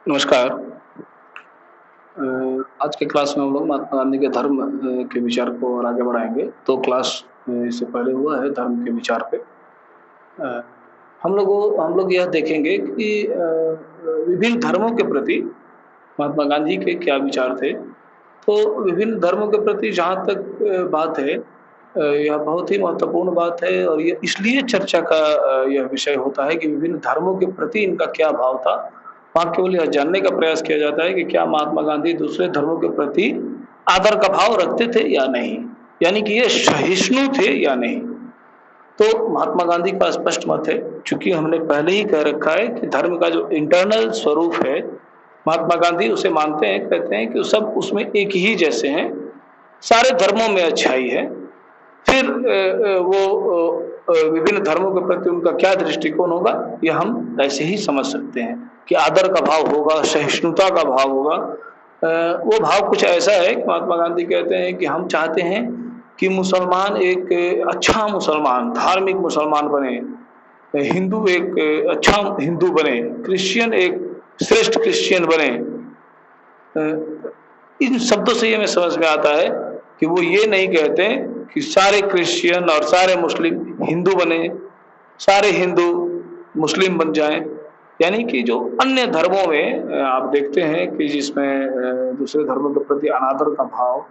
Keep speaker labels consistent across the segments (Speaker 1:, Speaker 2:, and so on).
Speaker 1: नमस्कार। आज के क्लास में हम लोग महात्मा गांधी के धर्म के विचार को और आगे बढ़ाएंगे। तो क्लास इससे पहले हुआ है धर्म के विचार पे। अ, हम लोग यह देखेंगे कि विभिन्न धर्मों के प्रति महात्मा गांधी के क्या विचार थे। तो विभिन्न धर्मों के प्रति जहाँ तक बात है, यह बहुत ही महत्वपूर्ण बात है और ये इसलिए चर्चा का यह विषय होता है कि विभिन्न धर्मों के प्रति इनका क्या भाव था। वहाँ केवल यह जानने का प्रयास किया जाता है कि क्या महात्मा गांधी दूसरे धर्मों के प्रति आदर का भाव रखते थे या नहीं, यानी कि ये सहिष्णु थे या नहीं। तो महात्मा गांधी का स्पष्ट मत है, चूंकि हमने पहले ही कह रखा है कि धर्म का जो इंटरनल स्वरूप है, महात्मा गांधी उसे मानते हैं, कहते हैं कि सब उसमें एक ही जैसे हैं, सारे धर्मों में अच्छाई है। फिर वो विभिन्न धर्मों के प्रति उनका क्या दृष्टिकोण होगा, यह हम ऐसे ही समझ सकते हैं कि आदर का भाव होगा, सहिष्णुता का भाव होगा। वो भाव कुछ ऐसा है कि महात्मा गांधी कहते हैं कि हम चाहते हैं कि मुसलमान एक अच्छा मुसलमान, धार्मिक मुसलमान बने, हिंदू एक अच्छा हिंदू बने, क्रिश्चियन एक श्रेष्ठ क्रिश्चियन बने। इन शब्दों से ये हमें समझ में आता है कि वो ये नहीं कहते कि सारे क्रिश्चियन और सारे मुस्लिम हिंदू बने, सारे हिंदू मुस्लिम बन जाएं। यानी कि जो अन्य धर्मों में आप देखते हैं कि जिसमें दूसरे धर्मों के प्रति अनादर का भाव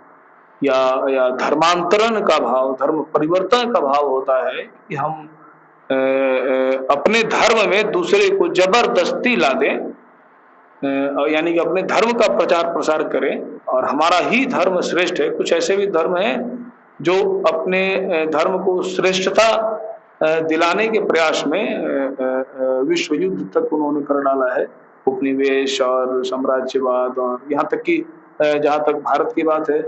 Speaker 1: या धर्मांतरण का भाव, धर्म परिवर्तन का भाव होता है कि हम अपने धर्म में दूसरे को जबरदस्ती ला दें, यानी कि अपने धर्म का प्रचार प्रसार करें और हमारा ही धर्म श्रेष्ठ है। कुछ ऐसे भी धर्म हैं जो अपने धर्म को श्रेष्ठता दिलाने के प्रयास में विश्व युद्ध तक उन्होंने कर डाला है। उपनिवेश और साम्राज्यवाद, और यहाँ तक कि जहाँ तक भारत की बात है,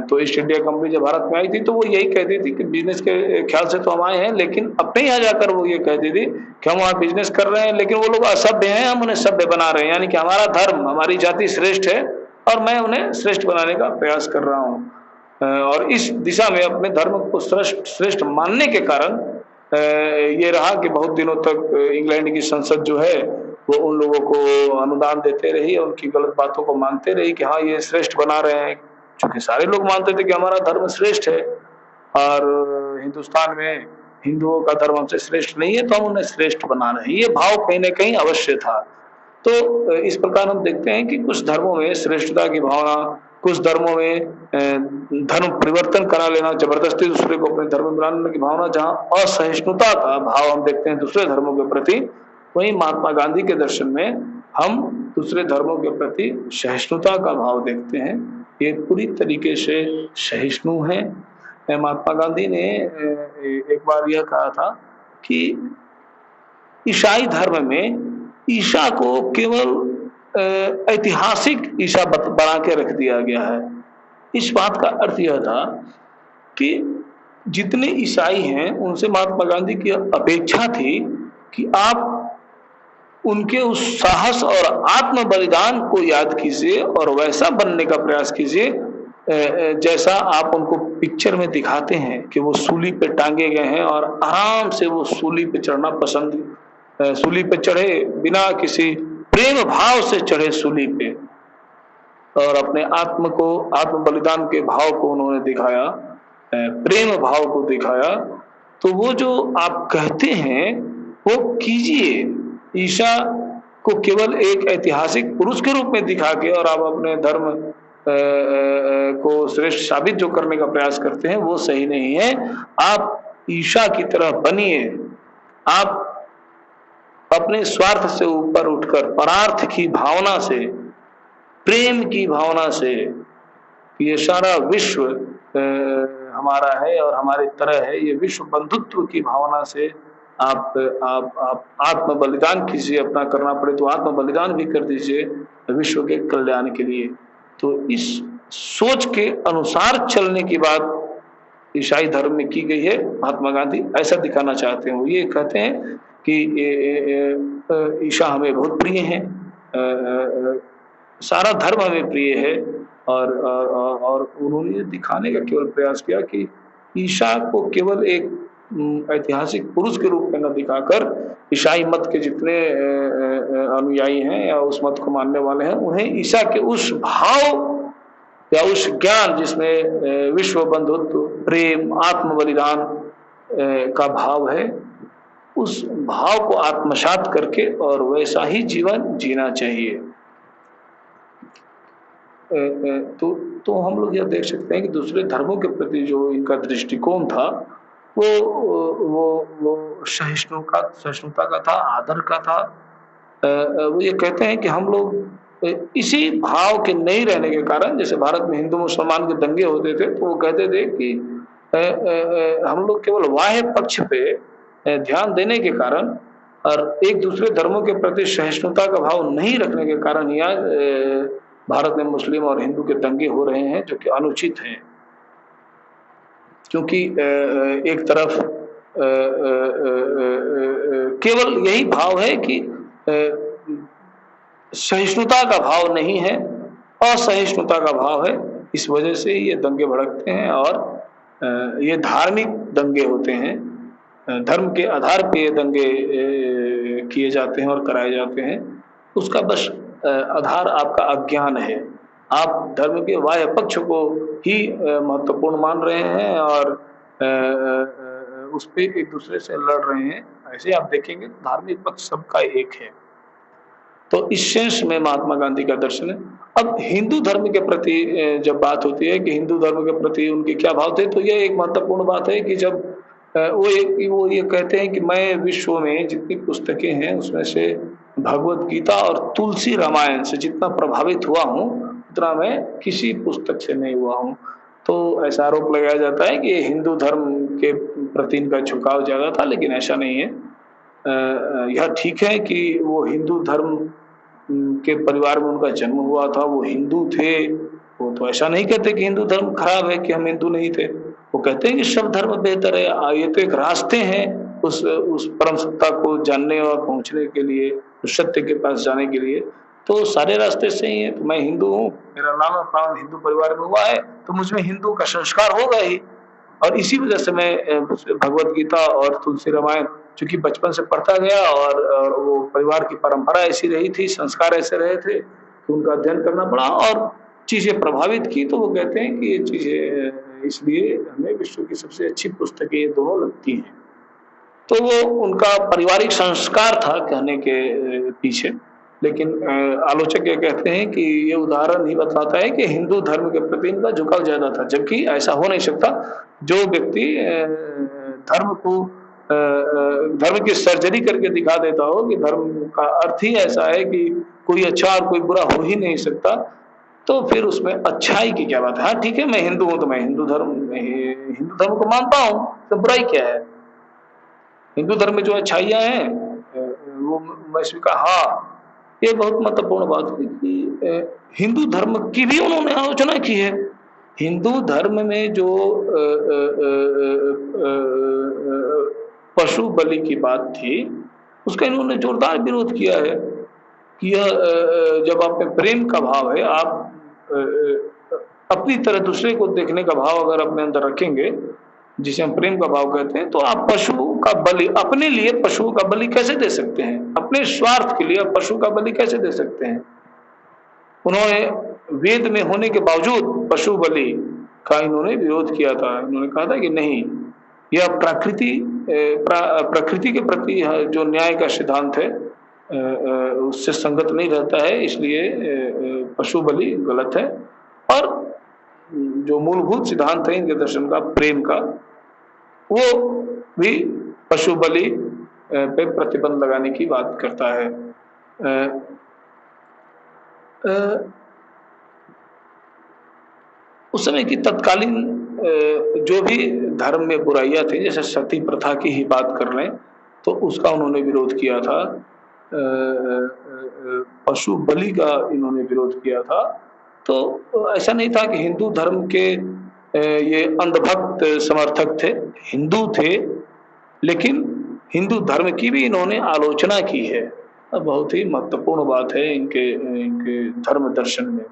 Speaker 1: तो ईस्ट इंडिया कंपनी जब भारत में आई थी तो वो यही कहती थी कि बिजनेस के ख्याल से तो हम आए हैं, लेकिन अपने यहाँ जाकर वो ये कहती थी कि हम वहाँ बिजनेस कर रहे हैं, लेकिन वो लोग असभ्य हैं, हम उन्हें सभ्य बना रहे हैं। यानी कि हमारा धर्म, हमारी जाति श्रेष्ठ है और मैं उन्हें श्रेष्ठ बनाने का प्रयास कर रहा हूँ। और इस दिशा में अपने धर्म को श्रेष्ठ मानने के कारण ये रहा कि बहुत दिनों तक इंग्लैंड की संसद जो है वो उन लोगों को अनुदान देते रही, उनकी गलत बातों को मानते रही कि हाँ ये श्रेष्ठ बना रहे हैं, क्योंकि सारे लोग मानते थे कि हमारा धर्म श्रेष्ठ है और हिंदुस्तान में हिंदुओं का धर्म हमसे श्रेष्ठ नहीं है, तो हम उन्हें श्रेष्ठ बना रहे हैं। ये भाव कहीं ना कहीं अवश्य था। तो इस प्रकार हम देखते हैं कि कुछ धर्मों में श्रेष्ठता की भावना, कुछ धर्मों में धर्म परिवर्तन करा लेना, जबरदस्ती दूसरे को अपने धर्म में लाने की भावना, जहाँ असहिष्णुता का भाव हम देखते हैं दूसरे धर्मों के प्रति, वहीं महात्मा गांधी के दर्शन में हम दूसरे धर्मों के प्रति सहिष्णुता का भाव देखते हैं। ये पूरी तरीके से सहिष्णु है। महात्मा गांधी ने एक बार यह कहा था कि ईसाई धर्म में ईसा को केवल ऐतिहासिक ईसा बना के रख दिया गया है। इस बात का अर्थ यह था कि जितने ईसाई हैं उनसे महात्मा गांधी की अपेक्षा थी कि आप उनके उस साहस और आत्म बलिदान को याद कीजिए और वैसा बनने का प्रयास कीजिए जैसा आप उनको पिक्चर में दिखाते हैं कि वो सूली पे टांगे गए हैं और आराम से वो सूली पे चढ़ना पसंद, सूली पे चढ़े बिना किसी प्रेम भाव से चढ़े सूली पे, और अपने आत्म को, आत्म बलिदान के भाव को उन्होंने दिखाया, प्रेम भाव को दिखाया। तो वो जो आप कहते हैं वो कीजिए। ईसा को केवल एक ऐतिहासिक पुरुष के रूप में दिखा के और आप अपने धर्म को श्रेष्ठ साबित जो करने का प्रयास करते हैं वो सही नहीं है। आप ईसा की तरह बनिए। आप अपने स्वार्थ से ऊपर उठकर परार्थ की भावना से, प्रेम की भावना से, ये सारा विश्व हमारा है और हमारी तरह है, ये विश्व बंधुत्व की भावना से आप आत्म बलिदान कीजिए। अपना करना पड़े तो आत्म बलिदान भी कर दीजिए विश्व के कल्याण के लिए। तो इस सोच के अनुसार चलने की बात ईसाई धर्म में की गई है। महात्मा गांधी ऐसा दिखाना चाहते हैं। वो ये कहते हैं कि ईसा हमें बहुत प्रिय है, सारा धर्म हमें प्रिय है, और उन्होंने दिखाने का केवल प्रयास किया कि ईसा को केवल एक ऐतिहासिक पुरुष के रूप में न दिखाकर ईसाई मत के जितने अनुयायी हैं या उस मत को मानने वाले हैं, उन्हें ईसा के उस भाव या उस ज्ञान जिसमें विश्व बंधुत्व, प्रेम, आत्म बलिदान का भाव है, उस भाव को आत्मसात करके और वैसा ही जीवन जीना चाहिए। तो हम लोग यह देख सकते हैं कि दूसरे धर्मों के प्रति जो इनका दृष्टिकोण था, वो सहिष्णुता का था, आदर का था। वो ये कहते हैं कि हम लोग इसी भाव के नहीं रहने के कारण, जैसे भारत में हिंदू मुसलमान के दंगे होते थे, तो वो कहते थे कि हम लोग केवल बाह्य पक्ष पे ध्यान देने के कारण और एक दूसरे धर्मों के प्रति सहिष्णुता का भाव नहीं रखने के कारण यहाँ भारत में मुस्लिम और हिंदू के दंगे हो रहे हैं, जो कि अनुचित हैं। क्योंकि एक तरफ केवल यही भाव है कि सहिष्णुता का भाव नहीं है, असहिष्णुता का भाव है। इस वजह से ये दंगे भड़कते हैं और ये धार्मिक दंगे होते हैं, धर्म के आधार पे ये दंगे किए जाते हैं और कराए जाते हैं। उसका बस आधार आपका अज्ञान है। आप धर्म के बाह्य पक्ष को ही महत्वपूर्ण मान रहे हैं और उस पे एक दूसरे से लड़ रहे हैं। ऐसे आप देखेंगे तो धार्मिक पक्ष सबका एक है। तो इस सेंस में महात्मा गांधी का दर्शन है। अब हिंदू धर्म के प्रति जब बात होती है कि हिंदू धर्म के प्रति उनके क्या भाव थे, तो यह एक महत्वपूर्ण बात है कि जब वो ये कहते हैं कि मैं विश्व में जितनी पुस्तकें हैं उसमें से भगवत गीता और तुलसी रामायण से जितना प्रभावित हुआ हूँ, उतना मैं किसी पुस्तक से नहीं हुआ हूँ। तो ऐसा आरोप लगाया जाता है कि हिंदू धर्म के प्रति इनका झुकाव ज्यादा था, लेकिन ऐसा नहीं है। यह ठीक है कि वो हिंदू धर्म के परिवार में उनका जन्म हुआ था, वो हिंदू थे। वो तो ऐसा नहीं कहते कि हिंदू धर्म खराब है, कि हम हिंदू नहीं थे। वो कहते हैं कि सब धर्म बेहतर है। ये तो एक रास्ते हैं उस परम सत्ता को जानने और पहुंचने के लिए, उस सत्य के पास जाने के लिए। तो सारे रास्ते सही हैं। तो मैं हिंदू हूँ, मेरा लालन पालन हिंदू परिवार में हुआ है, तो मुझमें हिंदू का संस्कार होगा ही। और इसी वजह से मैं भगवत गीता और तुलसी रामायण चूंकि बचपन से पढ़ता गया और वो परिवार की परंपरा ऐसी रही थी, संस्कार ऐसे रहे थे कि उनका अध्ययन करना पड़ा और चीजें प्रभावित की। तो वो कहते हैं कि ये चीजें इसलिए हमें विश्व की सबसे अच्छी पुस्तकें ये दोनों लगती हैं। तो वो उनका पारिवारिक संस्कार था कहने के पीछे। लेकिन आलोचक ये कहते हैं कि ये उदाहरण ही बताता है कि हिंदू धर्म के प्रति इनका झुकाव ज्यादा था, जबकि ऐसा हो नहीं सकता। जो व्यक्ति धर्म की सर्जरी करके दिखा देता हो कि धर्म का अर्थ ही ऐसा है कि कोई अच्छा और कोई बुरा हो ही नहीं सकता, तो फिर उसमें अच्छाई की क्या बात है। हाँ ठीक है, मैं हिंदू हूं तो मैं हिंदू धर्म को मानता हूँ, तो बुराई क्या है? हिंदू धर्म में जो अच्छाइयाँ हैं वो मैं स्वीकार। हाँ, ये बहुत महत्वपूर्ण बात है कि हिंदू धर्म की भी उन्होंने आलोचना की है। हिंदू धर्म में जो पशु बलि की बात थी, उसका इन्होंने जोरदार विरोध किया है कि यह जब आप में प्रेम का भाव है, आप अपनी तरह दूसरे को देखने का भाव अगर अपने अंदर रखेंगे, जिसे हम प्रेम का भाव कहते हैं, तो आप पशु का बलि, अपने लिए पशु का बलि कैसे दे सकते हैं? अपने स्वार्थ के लिए पशु का बलि कैसे दे सकते हैं? उन्होंने वेद में होने के बावजूद पशु बलि का इन्होंने विरोध किया था। इन्होंने कहा था कि नहीं, यह प्रकृति के प्रति जो न्याय का सिद्धांत है उससे संगत नहीं रहता है, इसलिए पशु बलि गलत है। और जो मूलभूत सिद्धांत है इनके दर्शन का, प्रेम का, वो भी पशु बलि पे प्रतिबंध लगाने की बात करता है। उस समय की तत्कालीन जो भी धर्म में बुराइयां थी, जैसे सती प्रथा की ही बात कर लें, तो उसका उन्होंने विरोध किया था। पशु बलि का इन्होंने विरोध किया था। तो ऐसा नहीं था कि हिंदू धर्म के ये अंधभक्त समर्थक थे, हिंदू थे, लेकिन हिंदू धर्म की भी इन्होंने आलोचना की है। बहुत ही महत्वपूर्ण बात है इनके धर्म दर्शन में।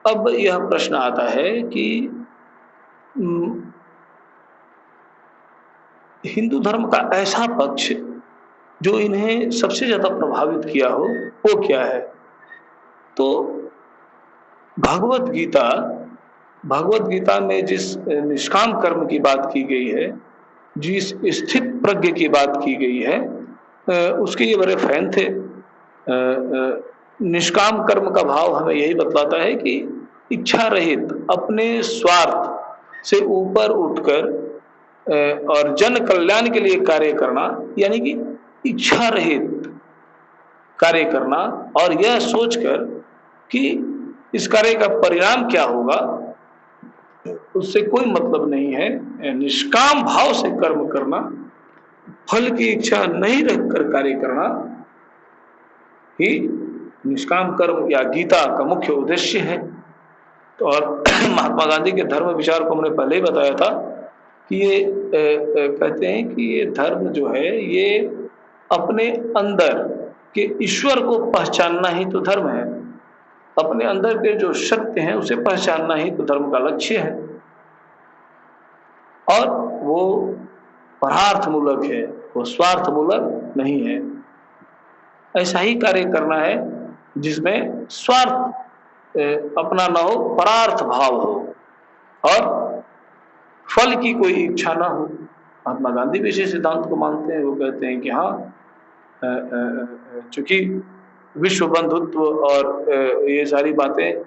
Speaker 1: अब यह प्रश्न आता है कि हिंदू धर्म का ऐसा पक्ष जो इन्हें सबसे ज्यादा प्रभावित किया हो वो क्या है? तो भगवत गीता भगवत गीता में जिस निष्काम कर्म की बात की गई है, जिस स्थित प्रज्ञ की बात की गई है, उसके ये बड़े फैन थे। निष्काम कर्म का भाव हमें यही बतलाता है कि इच्छा रहित अपने स्वार्थ से ऊपर उठकर और जन कल्याण के लिए कार्य करना, यानी कि इच्छा रहित कार्य करना और यह सोचकर कि इस कार्य का परिणाम क्या होगा उससे कोई मतलब नहीं है। निष्काम भाव से कर्म करना, फल की इच्छा नहीं रखकर कार्य करना ही निष्काम कर्म या गीता का मुख्य उद्देश्य है। तो और महात्मा गांधी के धर्म विचार को हमने पहले ही बताया था कि ये कहते हैं कि ये धर्म जो है ये अपने अंदर के ईश्वर को पहचानना ही तो धर्म है, अपने अंदर के जो सत्य है उसे पहचानना ही तो धर्म का लक्ष्य है, और वो परार्थ मूलक है, वो स्वार्थ मूलक नहीं है। ऐसा ही कार्य करना है जिसमें स्वार्थ अपना न हो, परार्थ भाव हो और फल की कोई इच्छा ना हो। महात्मा गांधी भी इसी सिद्धांत को मानते हैं। वो कहते हैं कि हाँ, चूंकि विश्व बंधुत्व और ये सारी बातें,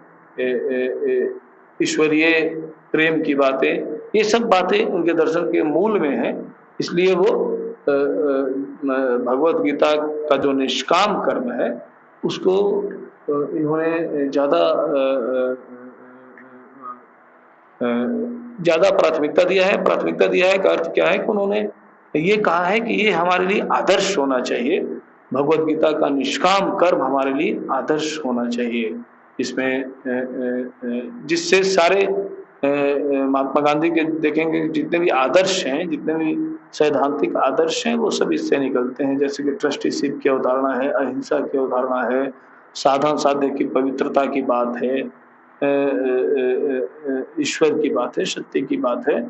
Speaker 1: ईश्वरीय प्रेम की बातें, ये सब बातें उनके दर्शन के मूल में हैं, इसलिए वो भगवत गीता का जो निष्काम कर्म है उसको इन्होंने ज्यादा प्राथमिकता दिया है। प्राथमिकता दिया है का अर्थ क्या है कि उन्होंने ये कहा है कि ये हमारे लिए आदर्श होना चाहिए, भगवत गीता का निष्काम कर्म हमारे लिए आदर्श होना चाहिए। इसमें जिससे सारे महात्मा गांधी के देखेंगे जितने भी आदर्श हैं, जितने भी सैद्धांतिक आदर्श हैं, वो सब इससे निकलते हैं। जैसे कि ट्रस्टीशिप की अवधारणा है, अहिंसा की अवधारणा है, साधन साध्य की पवित्रता की बात है, ईश्वर की बात है, सत्य की बात है,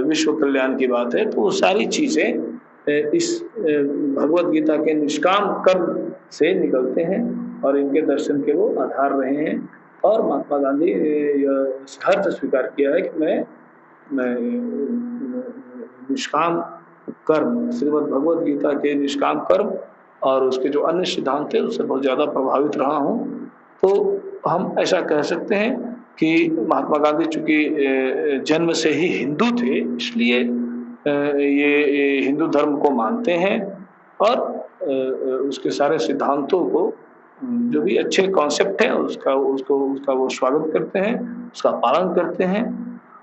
Speaker 1: विश्व कल्याण की बात है। तो वो सारी चीजें इस भगवत गीता के निष्काम कर्म से निकलते हैं और इनके दर्शन के वो आधार रहे हैं। और महात्मा गांधी हर्ष स्वीकार किया है कि मैं निष्काम कर्म, श्रीमद् भगवत गीता के निष्काम कर्म और उसके जो अन्य सिद्धांत है उससे बहुत ज्यादा प्रभावित रहा हूँ। तो हम ऐसा कह सकते हैं कि महात्मा गांधी चूंकि जन्म से ही हिंदू थे, इसलिए ये हिंदू धर्म को मानते हैं और उसके सारे सिद्धांतों को, जो भी अच्छे कॉन्सेप्ट है उसका वो स्वागत करते हैं, उसका पालन करते हैं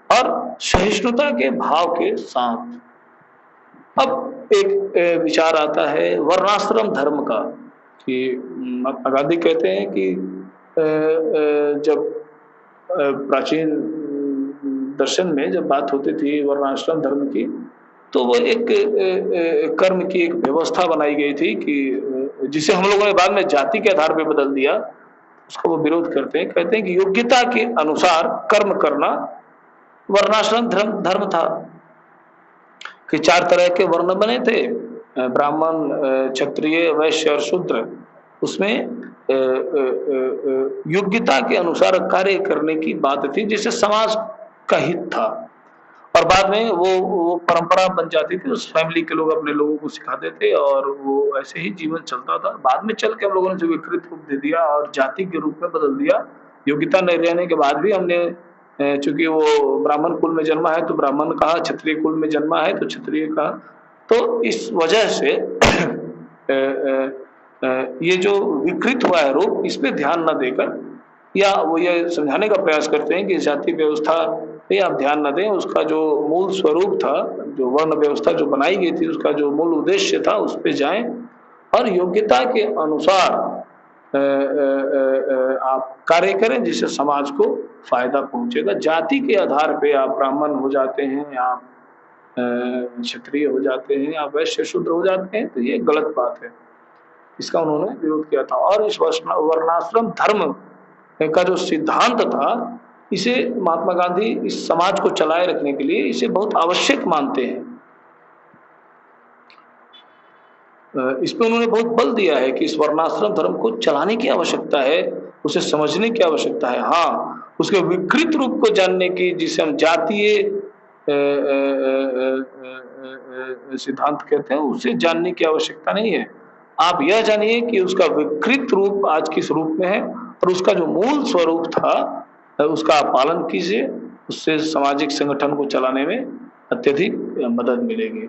Speaker 1: और सहिष्णुता के भाव के साथ। अब एक विचार आता है वर्णाश्रम धर्म का, कि महात्मा गांधी कहते हैं कि जब प्राचीन दर्शन में जब बात होती थी वर्णाश्रम धर्म की, तो वो एक कर्म की एक व्यवस्था बनाई गई थी कि जिसे हम लोगों ने बाद में जाति के आधार पर बदल दिया, उसका वो विरोध करते हैं। कहते हैं कि योग्यता के अनुसार कर्म करना वर्णाश्रम धर्म था, कि 4 तरह के वर्ण बने थे, ब्राह्मण, क्षत्रिय, वैश्य और शूद्र। उसमें योग्यता के अनुसार कार्य करने की बात थी, जिससे समाज का हित था। और बाद में वो परंपरा बन जाती थी, उस फैमिली के लोग अपने लोगों को सिखाते थे और वो ऐसे ही जीवन चलता था। बाद में चल के हम लोगों ने जो विकृत रूप दे दिया और जाति के रूप में बदल दिया। योग्यता नहीं रहने के बाद भी हमने, चूंकि वो ब्राह्मण कुल में जन्मा है तो ब्राह्मण कहा, क्षत्रिय कुल में जन्मा है तो क्षत्रिय कहा। तो इस वजह से ये जो विकृत हुआ है रूप, इस पे ध्यान न देकर, या वो ये समझाने का प्रयास करते हैं कि जाति व्यवस्था पे आप ध्यान न दें, उसका जो मूल स्वरूप था, जो वर्ण व्यवस्था जो बनाई गई थी, उसका जो मूल उद्देश्य था उस पे जाएं और योग्यता के अनुसार आप कार्य करें जिससे समाज को फायदा पहुंचेगा। जाति के आधार पे आप ब्राह्मण हो जाते हैं, आप क्षत्रिय हो जाते हैं, आप वैश्य शूद्र हो जाते हैं, तो ये गलत बात है। इसका उन्होंने विरोध किया था। और इस वर्णाश्रम धर्म का जो सिद्धांत था इसे महात्मा गांधी इस समाज को चलाए रखने के लिए इसे बहुत आवश्यक मानते हैं। इस पे उन्होंने बहुत बल दिया है कि इस वर्णाश्रम धर्म को चलाने की आवश्यकता है, उसे समझने की आवश्यकता है। हाँ, उसके विकृत रूप को जानने की, जिसे हम जातीय सिद्धांत कहते हैं, उसे जानने की आवश्यकता नहीं है। आप यह जानिए कि उसका विकृत रूप आज किस रूप में है और उसका जो मूल स्वरूप था उसका आप पालन कीजिए, उससे सामाजिक संगठन को चलाने में अत्यधिक मदद मिलेगी।